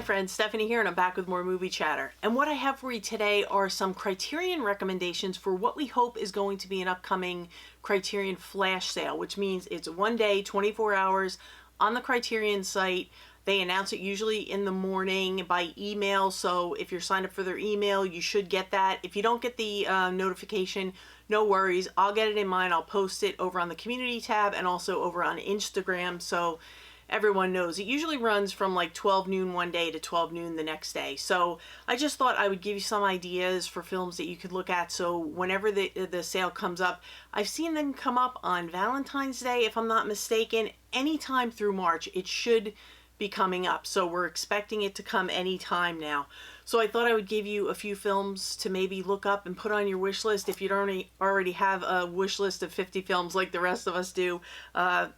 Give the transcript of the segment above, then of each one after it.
friends, Stephanie here, and I'm back with more movie chatter. And what I have for you today are some Criterion recommendations for what we hope is going to be an upcoming Criterion flash sale, which means it's one day, 24 hours on the Criterion site. They announce it usually in the morning by email, so if you're signed up for their email, you should get that. If you don't get the notification, no worries. I'll get it in mine. I'll post it over on the community tab and also over on Instagram, so everyone knows. It usually runs from like 12 noon one day to 12 noon the next day. So I just thought I would give you some ideas for films that you could look at. So whenever the sale comes up, I've seen them come up on Valentine's Day, if I'm not mistaken, anytime through March. It should be coming up. So we're expecting it to come anytime now. So I thought I would give you a few films to maybe look up and put on your wish list. If you don't already have a wish list of 50 films like the rest of us do,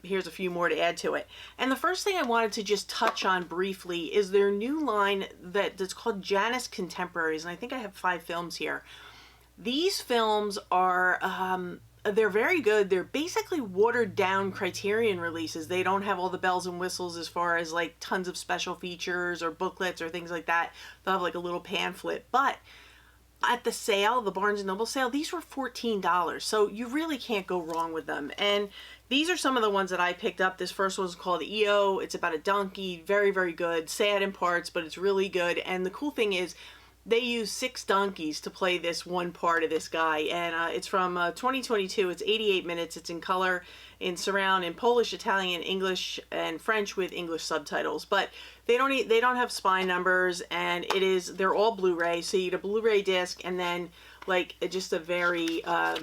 here's a few more to add to it. And the first thing I wanted to just touch on briefly is their new line that's called Janus Contemporaries. And I think I have 5 films here. These films are they're very good. They're basically watered down Criterion releases. They don't have all the bells and whistles as far as like tons of special features or booklets or things like that. They'll have like a little pamphlet. But at the sale, the Barnes & Noble sale, these were $14. So you really can't go wrong with them. And these are some of the ones that I picked up. This first one's called EO. It's about a donkey. Very, very good. Sad in parts, but it's really good. And the cool thing is, they use 6 donkeys to play this one part of this guy, and it's from 2022. It's 88 minutes. It's in color, in surround, in Polish, Italian, English, and French with English subtitles. But they don't have spine numbers, and they're all Blu-ray. So you get a Blu-ray disc, and then like just a very a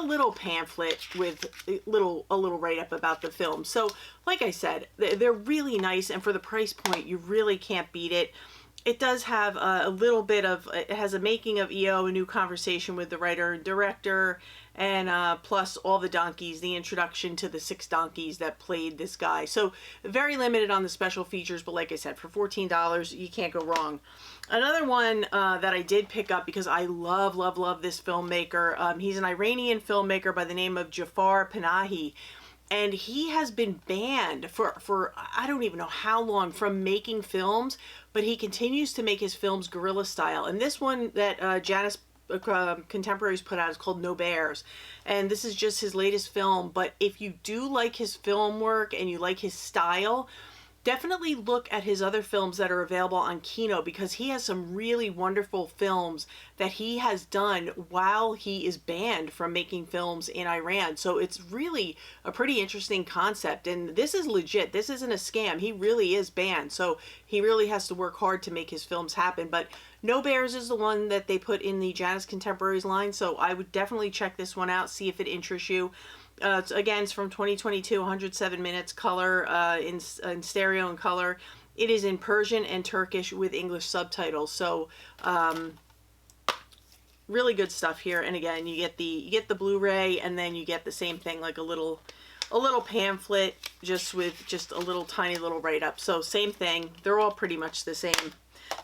little pamphlet with a little write-up about the film. So like I said, they're really nice, and for the price point, you really can't beat it. It does have a little bit of, it has a making of EO, a new conversation with the writer and director, and plus all the donkeys, the introduction to the 6 donkeys that played this guy. So very limited on the special features, but like I said, for $14, you can't go wrong. Another one that I did pick up because I love, love, love this filmmaker. He's an Iranian filmmaker by the name of Jafar Panahi. And he has been banned for I don't even know how long from making films, but he continues to make his films guerrilla style. And this one that Janus Contemporaries put out is called No Bears. And this is just his latest film. But if you do like his film work and you like his style, definitely look at his other films that are available on Kino, because he has some really wonderful films that he has done while he is banned from making films in Iran. So it's really a pretty interesting concept, and this is legit. This isn't a scam. He really is banned, so he really has to work hard to make his films happen. But No Bears is the one that they put in the Janus Contemporaries line, so I would definitely check this one out, see if it interests you. It's from 2022, 107 minutes, color, in stereo and color. It is in Persian and Turkish with English subtitles. So, really good stuff here. And again, you get the Blu-ray, and then you get the same thing, like a little pamphlet, just with a little tiny little write-up. So same thing. They're all pretty much the same.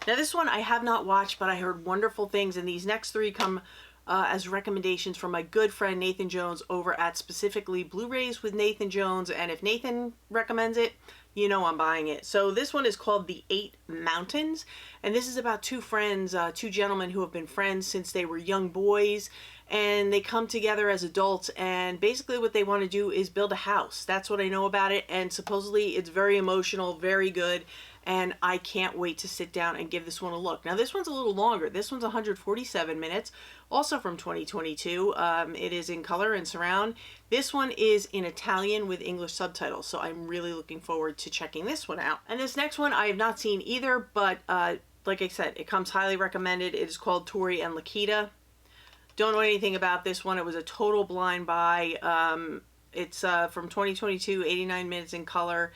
Now this one I have not watched, but I heard wonderful things, and these next 3 come as recommendations from my good friend Nathan Jones over at specifically Blu-rays with Nathan Jones. And if Nathan recommends it, you know I'm buying it. So this one is called The 8 Mountains, and this is about 2 friends, 2 gentlemen who have been friends since they were young boys, and they come together as adults, and basically what they want to do is build a house. That's what I know about it, and supposedly it's very emotional, very good, and I can't wait to sit down and give this one a look. Now this one's a little longer. This one's 147 minutes, also from 2022. It is in color and surround. This one is in Italian with English subtitles, so I'm really looking forward to checking this one out. And this next one I have not seen either, but like I said, it comes highly recommended. It is called Tori and Lakita. Don't know anything about this one. It was a total blind buy. It's from 2022, 89 minutes in color,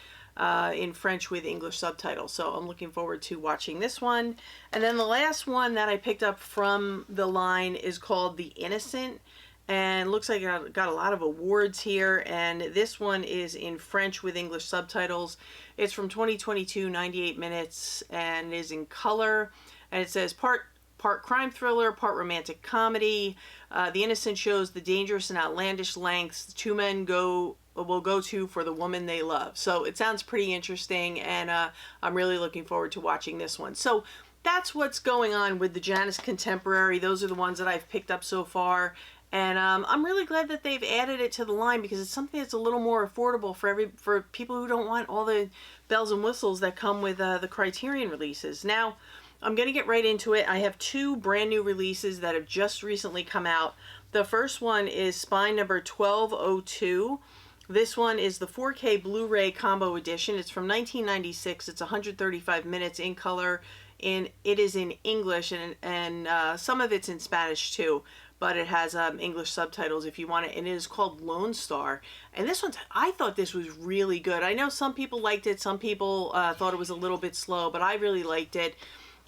in French with English subtitles. So I'm looking forward to watching this one. And then the last one that I picked up from the line is called The Innocent, and looks like it got a lot of awards here. And this one is in French with English subtitles. It's from 2022, 98 minutes, and is in color. And it says part crime thriller, part romantic comedy. The Innocent shows the dangerous and outlandish lengths 2 men go will go to for the woman they love. So it sounds pretty interesting, and I'm really looking forward to watching this one. So that's what's going on with the Janus Contemporary. Those are the ones that I've picked up so far. And I'm really glad that they've added it to the line, because it's something that's a little more affordable for people who don't want all the bells and whistles that come with the Criterion releases. Now, I'm going to get right into it. I have two brand new releases that have just recently come out. The first one is Spine number 1202. This one is the 4K Blu-ray Combo Edition. It's from 1996. It's 135 minutes in color, and it is in English, and some of it's in Spanish too, but it has English subtitles if you want it, and it is called Lone Star. And this one, I thought this was really good. I know some people liked it, some people thought it was a little bit slow, but I really liked it.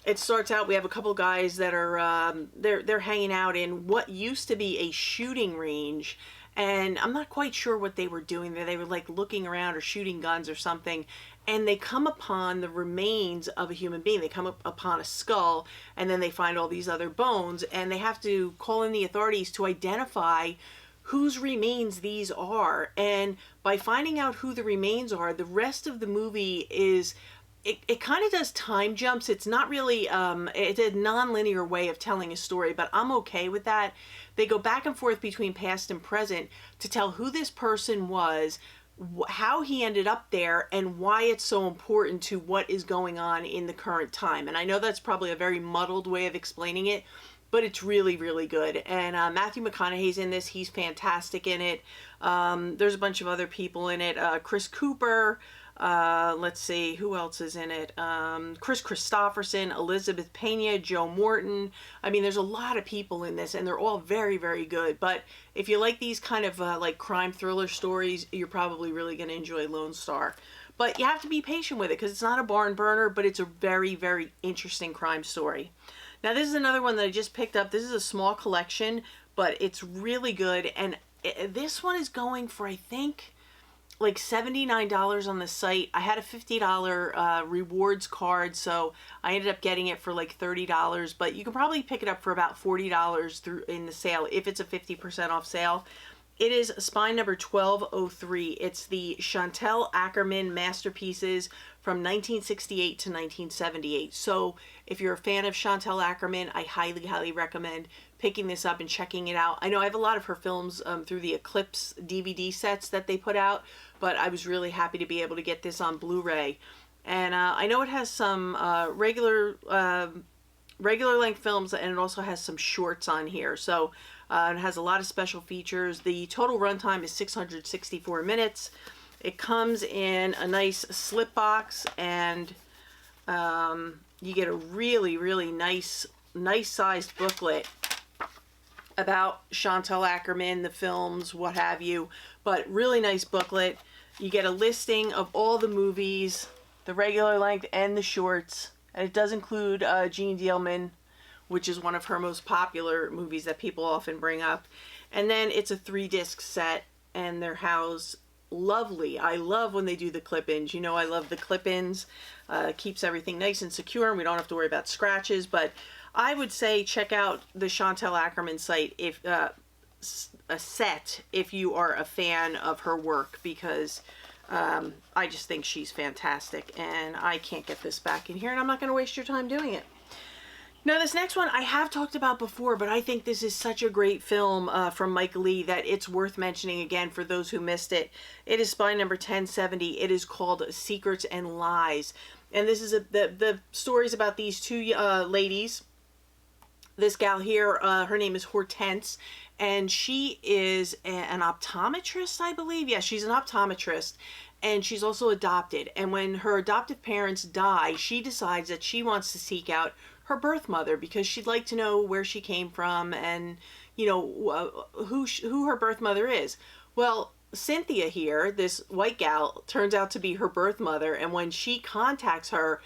It starts out, we have a couple guys that are, they're hanging out in what used to be a shooting range, and I'm not quite sure what they were doing there. They were like looking around or shooting guns or something, and they come upon the remains of a human being. They come upon a skull, and then they find all these other bones, and they have to call in the authorities to identify whose remains these are. And by finding out who the remains are, the rest of the movie is, it kind of does time jumps. It's not really, it's a non-linear way of telling a story, but I'm okay with that. They go back and forth between past and present to tell who this person was, how he ended up there, and why it's so important to what is going on in the current time. And I know that's probably a very muddled way of explaining it, but it's really, really good. And Matthew McConaughey's in this. He's fantastic in it. There's a bunch of other people in it. Chris Cooper. Let's see, who else is in it? Chris Christopherson, Elizabeth Pena, Joe Morton. I mean, there's a lot of people in this, and they're all very, very good. But if you like these kind of like crime thriller stories, you're probably really going to enjoy Lone Star. But you have to be patient with it, because it's not a barn burner, but it's a very, very interesting crime story. Now, this is another one that I just picked up. This is a small collection, but it's really good. And this one is going for, I think, like $79 on the site. I had a $50 rewards card, so I ended up getting it for like $30, but you can probably pick it up for about $40 through in the sale if it's a 50% off sale. It is Spine number 1203. It's the Chantal Akerman masterpieces from 1968 to 1978. So if you're a fan of Chantal Akerman, I highly, highly recommend picking this up and checking it out. I know I have a lot of her films through the Eclipse DVD sets that they put out, but I was really happy to be able to get this on Blu-ray. And I know it has some regular length films, and it also has some shorts on here. So it has a lot of special features. The total runtime is 664 minutes. It comes in a nice slip box, and you get a really, really nice sized booklet about Chantal Akerman, the films, what have you. But really nice booklet. You get a listing of all the movies, the regular length and the shorts. And it does include Jean Dielman, which is one of her most popular movies that people often bring up. And then it's a 3-disc set, and they're housed lovely. I love when they do the clip-ins. You know, I love the clip-ins. Keeps everything nice and secure, and we don't have to worry about scratches. But I would say check out the Chantal Akerman site if a set if you are a fan of her work, because I just think she's fantastic, and I can't get this back in here, and I'm not going to waste your time doing it. Now, this next one I have talked about before, but I think this is such a great film from Mike Leigh that it's worth mentioning again for those who missed it. It is Spine number 1070. It is called Secrets and Lies. And this is the stories about these two ladies. This gal here, her name is Hortense, and she is an optometrist, I believe. Yeah, she's an optometrist, and she's also adopted. And when her adoptive parents die, she decides that she wants to seek out her birth mother, because she'd like to know where she came from and, you know, who her birth mother is. Well, Cynthia here, this white gal, turns out to be her birth mother, and when she contacts her,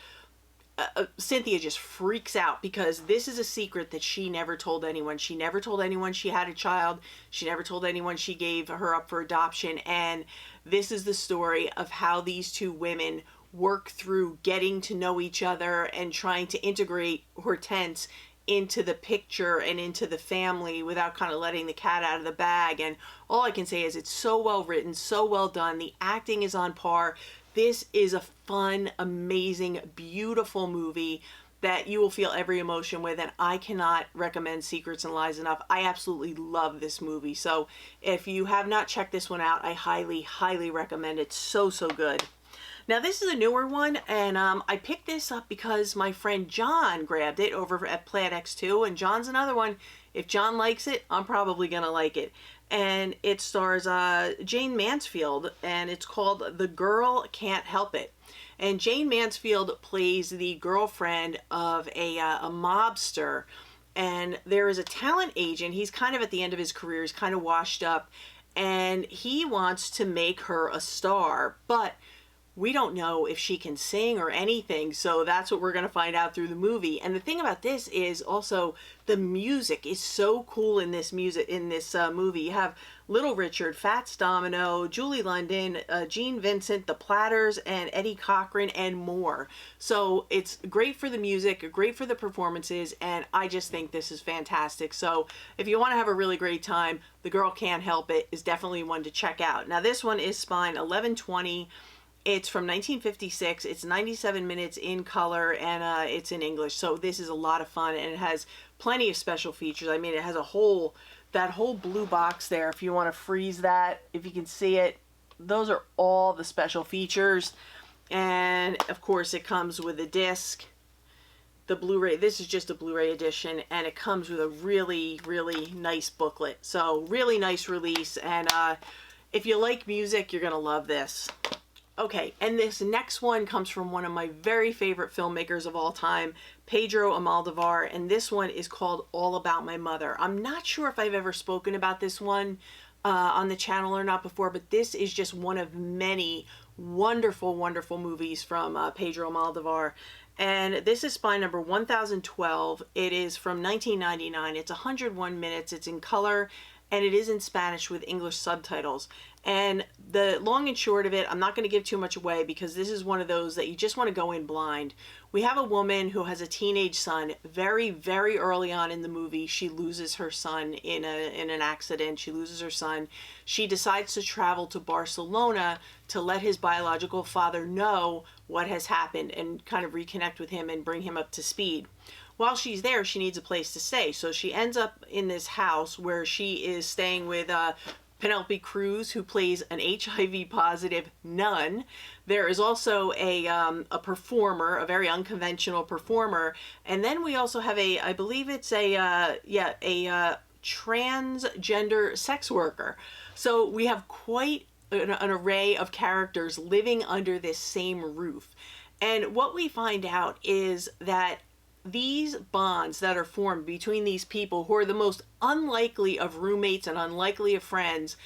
Cynthia just freaks out, because this is a secret that she never told anyone. She never told anyone she had a child. She never told anyone she gave her up for adoption. And this is the story of how these two women work through getting to know each other and trying to integrate Hortense into the picture and into the family without kind of letting the cat out of the bag. And all I can say is it's so well written, so well done. The acting is on par. This is a fun, amazing, beautiful movie that you will feel every emotion with, and I cannot recommend Secrets and Lies enough. I absolutely love this movie. So if you have not checked this one out, I highly, highly recommend it. So, so good. Now this is a newer one, and I picked this up because my friend John grabbed it over at Plaid X2, and John's another one. If John likes it, I'm probably going to like it. And it stars Jane Mansfield, and it's called The Girl Can't Help It. And Jane Mansfield plays the girlfriend of a mobster, and there is a talent agent. He's kind of at the end of his career. He's kind of washed up, and he wants to make her a star, but we don't know if she can sing or anything, so that's what we're going to find out through the movie. And the thing about this is also the music is so cool in this movie. You have Little Richard, Fats Domino, Julie London, Gene Vincent, The Platters, and Eddie Cochran, and more. So it's great for the music, great for the performances, and I just think this is fantastic. So if you want to have a really great time, The Girl Can't Help It is definitely one to check out. Now this one is Spine 1120. It's from 1956. It's 97 minutes in color, and it's in English. So this is a lot of fun, and it has plenty of special features. I mean, it has that whole blue box there. If you want to freeze that, if you can see it, those are all the special features. And of course, it comes with a disc. The Blu-ray, this is just a Blu-ray edition, and it comes with a really, really nice booklet. So really nice release, and if you like music, you're going to love this. Okay, and this next one comes from one of my very favorite filmmakers of all time, Pedro Almodovar, and this one is called All About My Mother. I'm not sure if I've ever spoken about this one on the channel or not before, but this is just one of many wonderful, wonderful movies from Pedro Almodovar. And this is Spine number 1012. It is from 1999. It's 101 minutes. It's in color, and it is in Spanish with English subtitles. And the long and short of it, I'm not going to give too much away because this is one of those that you just want to go in blind. We have a woman who has a teenage son. Very, very early on in the movie, she loses her son in an accident. She loses her son. She decides to travel to Barcelona to let his biological father know what has happened and kind of reconnect with him and bring him up to speed. While she's there, she needs a place to stay. So she ends up in this house where she is staying with Penelope Cruz, who plays an HIV positive nun. There is also a performer, a very unconventional performer. And then we also have I believe it's a transgender sex worker. So we have quite an array of characters living under this same roof. And what we find out is that these bonds that are formed between these people who are the most unlikely of roommates and unlikely of friends,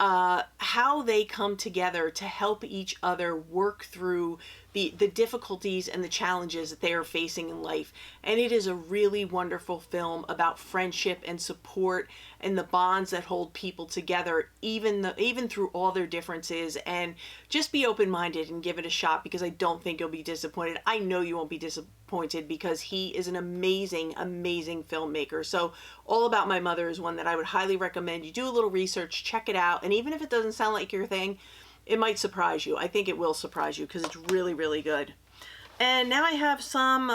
how they come together to help each other work through the difficulties and the challenges that they are facing in life. And it is a really wonderful film about friendship and support and the bonds that hold people together, even through all their differences. And just be open-minded and give it a shot, because I don't think you'll be disappointed. I know you won't be disappointed because he is an amazing, amazing filmmaker. So All About My Mother is one that I would highly recommend. You do a little research, check it out, and even if it doesn't sound like your thing, it might surprise you. I think it will surprise you because it's really, really good. And now I have some,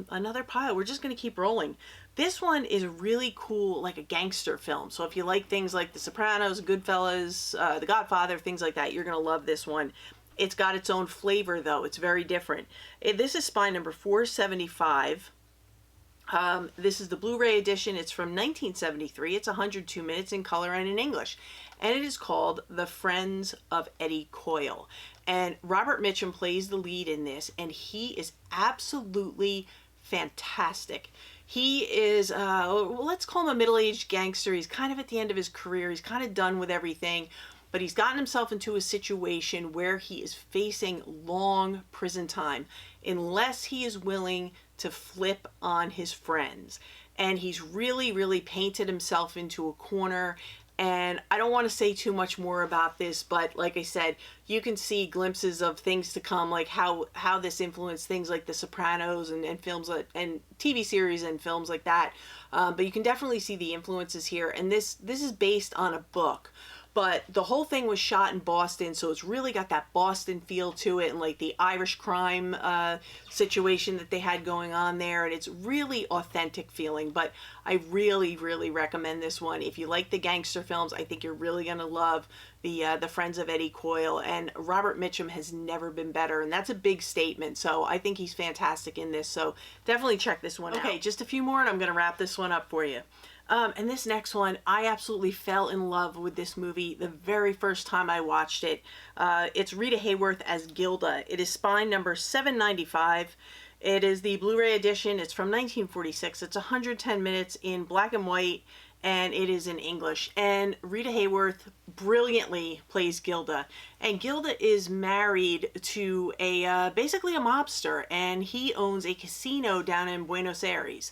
another pile. We're just going to keep rolling. This one is really cool, like a gangster film. So if you like things like The Sopranos, Goodfellas, The Godfather, things like that, you're going to love this one. It's got its own flavor, though. It's very different. This is Spine number 475. This is the Blu-ray edition. It's from 1973. It's 102 minutes in color and in English. And it is called The Friends of Eddie Coyle. And Robert Mitchum plays the lead in this, and he is absolutely fantastic. He is, let's call him a middle-aged gangster. He's kind of at the end of his career. He's kind of done with everything. But he's gotten himself into a situation where he is facing long prison time unless he is willing to flip on his friends. And he's really, really painted himself into a corner. And I don't want to say too much more about this, but like I said, you can see glimpses of things to come, like how this influenced things like The Sopranos and films like, and TV series and films like that. But you can definitely see the influences here. And this is based on a book. But the whole thing was shot in Boston, so it's really got that Boston feel to it, and like the Irish crime situation that they had going on there, and it's really authentic feeling. But I really, really recommend this one. If you like the gangster films, I think you're really gonna love the Friends of Eddie Coyle. And Robert Mitchum has never been better, and that's a big statement. So I think he's fantastic in this. So definitely check this one out. Okay, just a few more, and I'm gonna wrap this one up for you. And this next one, I absolutely fell in love with this movie the very first time I watched it. It's Rita Hayworth as Gilda. It is spine number 795. It is the Blu-ray edition. It's from 1946. It's 110 minutes in black and white, and it is in English. And Rita Hayworth brilliantly plays Gilda. And Gilda is married to a basically a mobster, and he owns a casino down in Buenos Aires.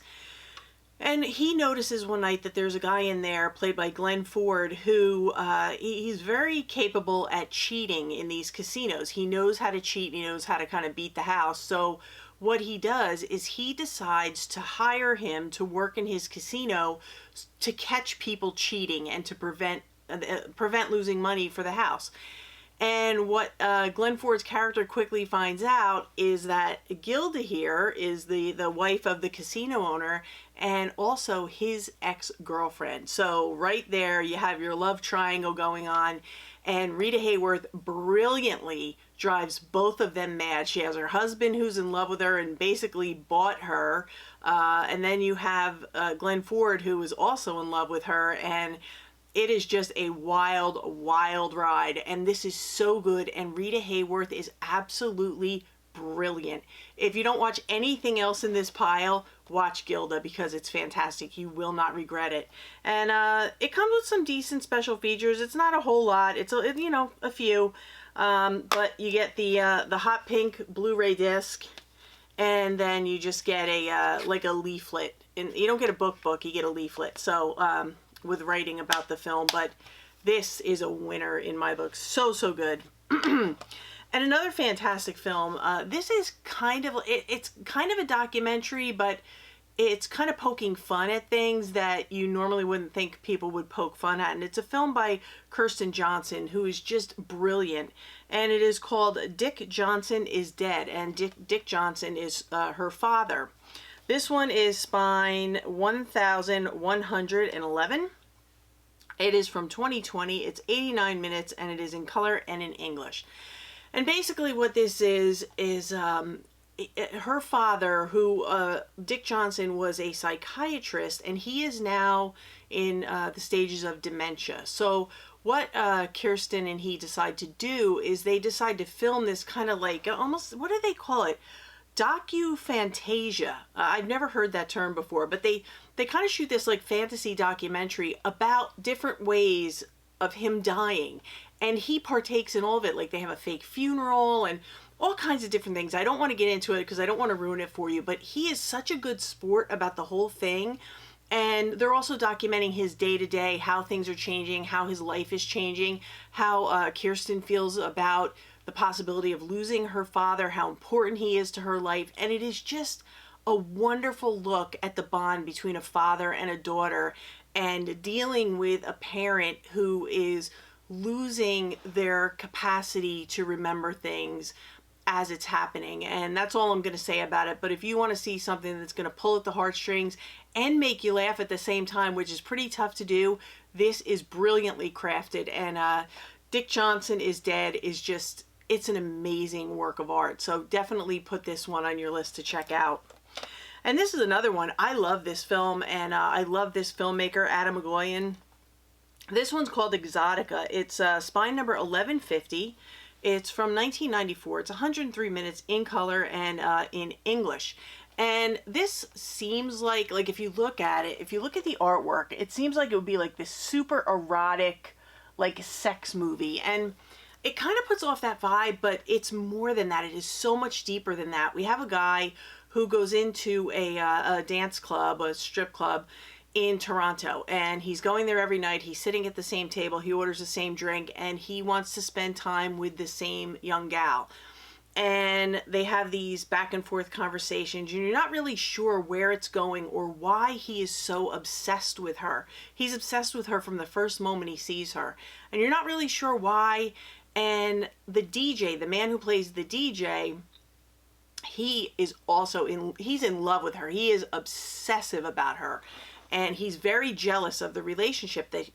And he notices one night that there's a guy in there, played by Glenn Ford, who he's very capable at cheating in these casinos. He knows how to cheat, he knows how to kind of beat the house. So what he does is he decides to hire him to work in his casino to catch people cheating and to prevent losing money for the house. And what Glenn Ford's character quickly finds out is that Gilda here is the wife of the casino owner and also his ex-girlfriend. So right there you have your love triangle going on, and Rita Hayworth brilliantly drives both of them mad. She has her husband who's in love with her and basically bought her, and then you have Glenn Ford who is also in love with her, and it is just a wild, wild ride, and this is so good, and Rita Hayworth is absolutely brilliant. If you don't watch anything else in this pile, watch Gilda, because it's fantastic. You will not regret it. And it comes with some decent special features. It's not a whole lot. It's a few, but you get the hot pink Blu-ray disc, and then you just get a like a leaflet, and you don't get a book, you get a leaflet. So with writing about the film, but this is a winner in my book. So good. And another fantastic film. This is it's kind of a documentary, but it's kind of poking fun at things that you normally wouldn't think people would poke fun at. And it's a film by Kirsten Johnson, who is just brilliant. And it is called Dick Johnson is Dead. And Dick Johnson is her father. This one is spine 1111. It is from 2020. It's 89 minutes, and it is in color and in English. And basically what this is her father, who Dick Johnson was a psychiatrist, and he is now in the stages of dementia. So what Kirsten and he decide to do is they decide to film this kind of like almost, what do they call it? Docu-fantasia. I've never heard that term before, but they kind of shoot this like fantasy documentary about different ways of him dying, and he partakes in all of it. Like they have a fake funeral and all kinds of different things. I don't want to get into it because I don't want to ruin it for you, but he is such a good sport about the whole thing. And they're also documenting his day-to-day, how things are changing, how his life is changing, how Kirsten feels about the possibility of losing her father, how important he is to her life. And it is just a wonderful look at the bond between a father and a daughter, and dealing with a parent who is losing their capacity to remember things as it's happening. And that's all I'm going to say about it. But if you want to see something that's going to pull at the heartstrings and make you laugh at the same time, which is pretty tough to do, this is brilliantly crafted. And Dick Johnson is Dead is just, it's an amazing work of art. So definitely put this one on your list to check out. And this is another one. I love this film, and I love this filmmaker, Adam Egoyan. This one's called Exotica. It's spine number 1150. It's from 1994. It's 103 minutes in color and in English. And this seems like if you look at it, if you look at the artwork, it seems like it would be like this super erotic, like sex movie. And it kind of puts off that vibe, but it's more than that. It is so much deeper than that. We have a guy who goes into a dance club, a strip club, in Toronto, and he's going there every night. He's sitting at the same table. He orders the same drink, and he wants to spend time with the same young gal. And they have these back and forth conversations, and you're not really sure where it's going or why he is so obsessed with her. He's obsessed with her from the first moment he sees her, and you're not really sure why. And the DJ, the man who plays the DJ, he's in love with her. He is obsessive about her, and he's very jealous of the relationship that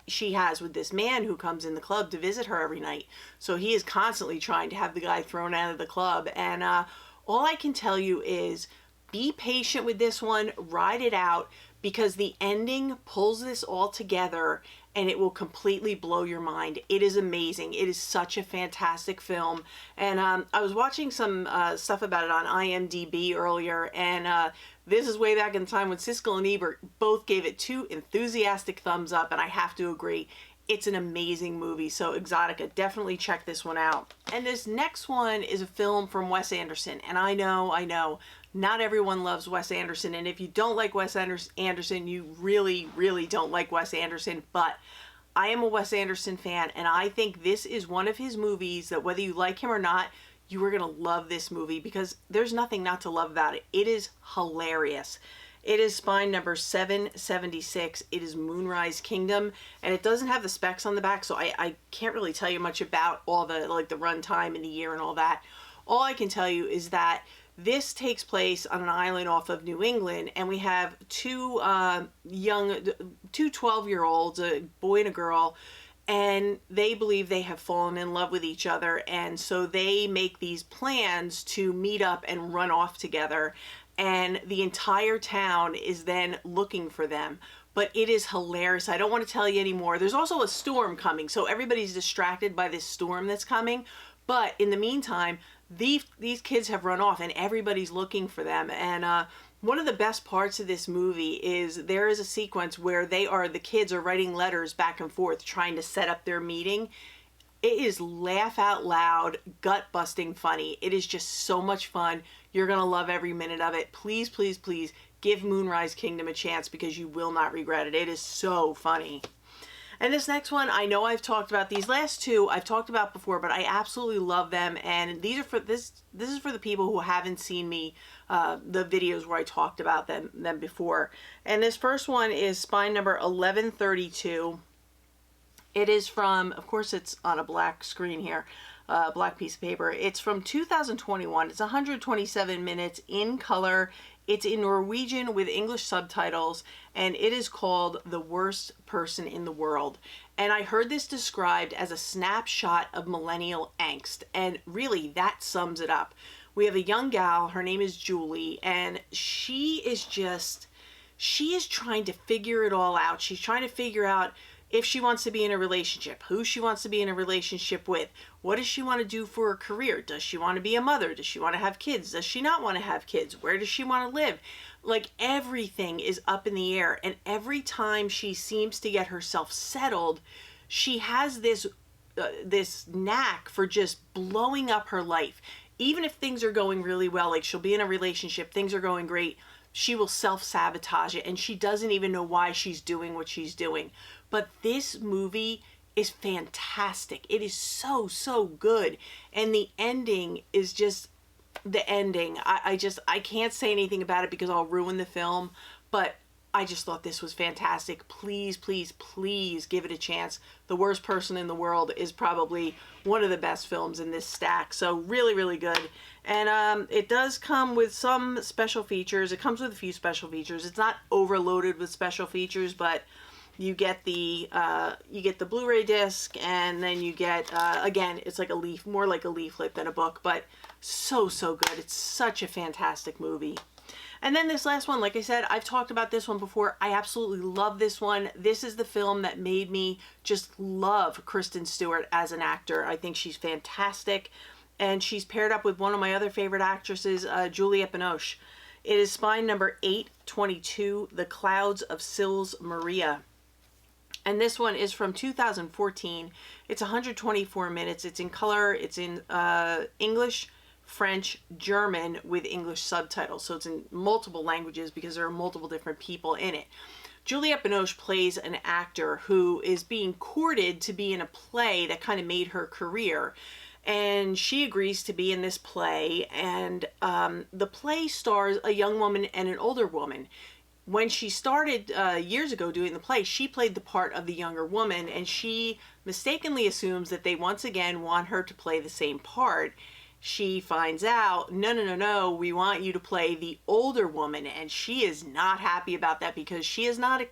she has with this man who comes in the club to visit her every night. So he is constantly trying to have the guy thrown out of the club. And all I can tell you is be patient with this one, ride it out, because the ending pulls this all together and it will completely blow your mind. It is amazing. It is such a fantastic film. And I was watching some stuff about it on IMDb earlier, and this is way back in time when Siskel and Ebert both gave it 2 enthusiastic thumbs up, and I have to agree. It's an amazing movie. So Exotica, definitely check this one out. And this next one is a film from Wes Anderson. And I know, not everyone loves Wes Anderson. And if you don't like Wes Anderson, you really, really don't like Wes Anderson. But I am a Wes Anderson fan, and I think this is one of his movies that, whether you like him or not, you are going to love this movie, because there's nothing not to love about it. It is hilarious. It is spine number 776. It is Moonrise Kingdom, and it doesn't have the specs on the back, so I can't really tell you much about all the, like, the runtime and the year and all that. All I can tell you is that this takes place on an island off of New England, and we have two 12-year-olds, a boy and a girl, and they believe they have fallen in love with each other, and so they make these plans to meet up and run off together, and the entire town is then looking for them. But it is hilarious. I don't want to tell you anymore. There's also a storm coming, so everybody's distracted by this storm that's coming. But in the meantime, these kids have run off, and everybody's looking for them. And one of the best parts of this movie is there is a sequence where the kids are writing letters back and forth trying to set up their meeting. It is laugh out loud, gut-busting funny. It is just so much fun. You're going to love every minute of it. Please, please, please give Moonrise Kingdom a chance, because you will not regret it. It is so funny. And this next one, I know I've talked about. These last two I've talked about before, but I absolutely love them. And these are for this is for the people who haven't seen me, the videos where I talked about them before. And this first one is spine number 1132. It is from, of course, it's on a black screen here, black piece of paper. It's from 2021. It's 127 minutes in color. It's in Norwegian with English subtitles, and it is called The Worst Person in the World. And I heard this described as a snapshot of millennial angst, and really that sums it up. We have a young gal, her name is Julie, and she is trying to figure it all out. She's trying to figure out if she wants to be in a relationship, who she wants to be in a relationship with, what does she want to do for her career? Does she want to be a mother? Does she want to have kids? Does she not want to have kids? Where does she want to live? Like, everything is up in the air, and every time she seems to get herself settled, she has this knack for just blowing up her life. Even if things are going really well, like she'll be in a relationship, things are going great, she will self-sabotage it, and she doesn't even know why she's doing what she's doing. But this movie is fantastic. It is so, so good. And the ending is just the ending. I can't say anything about it because I'll ruin the film, but I just thought this was fantastic. Please, please, please give it a chance. The Worst Person in the World is probably one of the best films in this stack. So really, really good. And it does come with some special features. It comes with a few special features. It's not overloaded with special features, but you get the Blu-ray disc, and then you get again, it's like more like a leaflet than a book, but so, so good. It's such a fantastic movie. And then this last one, like I said, I've talked about this one before. I absolutely love this one. This is the film that made me just love Kristen Stewart as an actor. I think she's fantastic, and she's paired up with one of my other favorite actresses, Juliette Binoche. It is spine number 822, The Clouds of Sils Maria. And this one is from 2014. It's 124 minutes. It's in color. It's in English, French, German with English subtitles. So it's in multiple languages because there are multiple different people in it. Juliette Binoche plays an actor who is being courted to be in a play that kind of made her career. And she agrees to be in this play. And the play stars a young woman and an older woman. When she started years ago doing the play, she played the part of the younger woman, and she mistakenly assumes that they once again want her to play the same part. She finds out, no, we want you to play the older woman, and she is not happy about that because she is not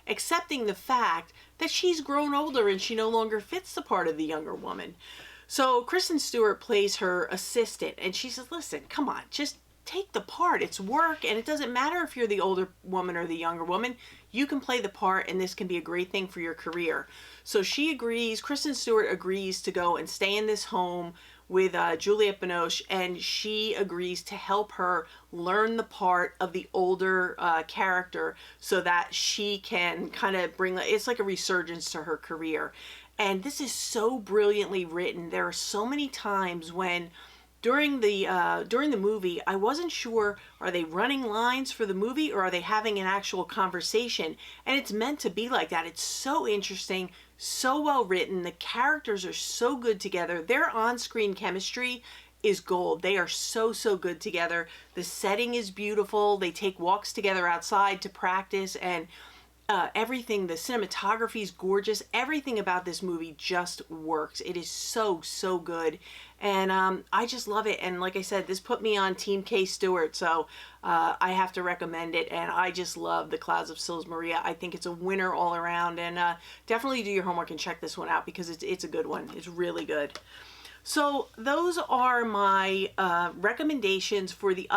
accepting the fact that she's grown older and she no longer fits the part of the younger woman. So Kristen Stewart plays her assistant, and she says, listen, come on, just take the part. It's work, and it doesn't matter if you're the older woman or the younger woman. You can play the part, and this can be a great thing for your career. So she agrees, Kristen Stewart agrees to go and stay in this home with Juliette Binoche, and she agrees to help her learn the part of the older character so that she can kind of bring, it's like a resurgence to her career. And this is so brilliantly written. There are so many times when during the movie, I wasn't sure, are they running lines for the movie or are they having an actual conversation? And it's meant to be like that. It's so interesting, so well written. The characters are so good together. Their on-screen chemistry is gold. They are so good together. The setting is beautiful. They take walks together outside to practice, and everything, the cinematography is gorgeous. Everything about this movie just works. It is so good, and I just love it. And like I said, this put me on Team K Stewart, so I have to recommend it. And I just love The Clouds of Sils Maria. I think it's a winner all around, and definitely do your homework and check this one out because it's a good one. It's really good. So those are my recommendations for the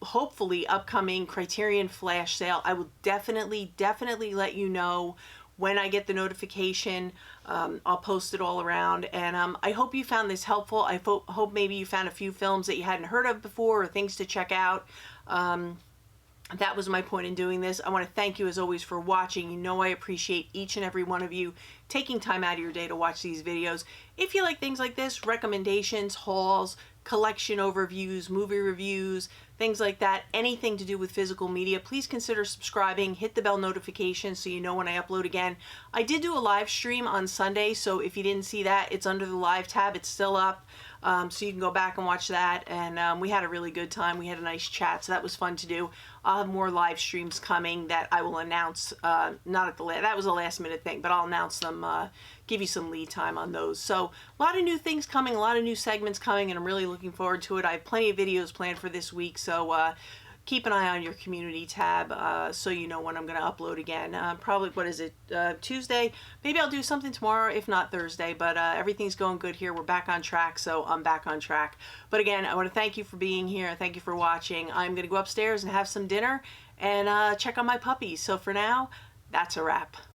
hopefully upcoming Criterion flash sale. I will definitely let you know when I get the notification. I'll post it all around, and I hope you found this helpful. I hope maybe you found a few films that you hadn't heard of before or things to check out. That was my point in doing this. I want to thank you as always for watching. You know I appreciate each and every one of you taking time out of your day to watch these videos. If you like things like this, recommendations, hauls, collection overviews, movie reviews, things like that, anything to do with physical media, please consider subscribing, hit the bell notification so you know when I upload again. I did do a live stream on Sunday, so if you didn't see that, it's under the live tab. It's still up, so you can go back and watch that, and we had a really good time. We had a nice chat, so that was fun to do. I'll have more live streams coming that I will announce, not at the that was a last minute thing, but I'll announce them, give you some lead time on those. So a lot of new things coming, a lot of new segments coming, and I'm really looking forward to it. I have plenty of videos planned for this week, so keep an eye on your community tab so you know when I'm going to upload again. Probably, what is it, Tuesday? Maybe I'll do something tomorrow, if not Thursday, but everything's going good here. We're back on track, so I'm back on track. But again, I want to thank you for being here. Thank you for watching. I'm going to go upstairs and have some dinner and check on my puppies. So for now, that's a wrap.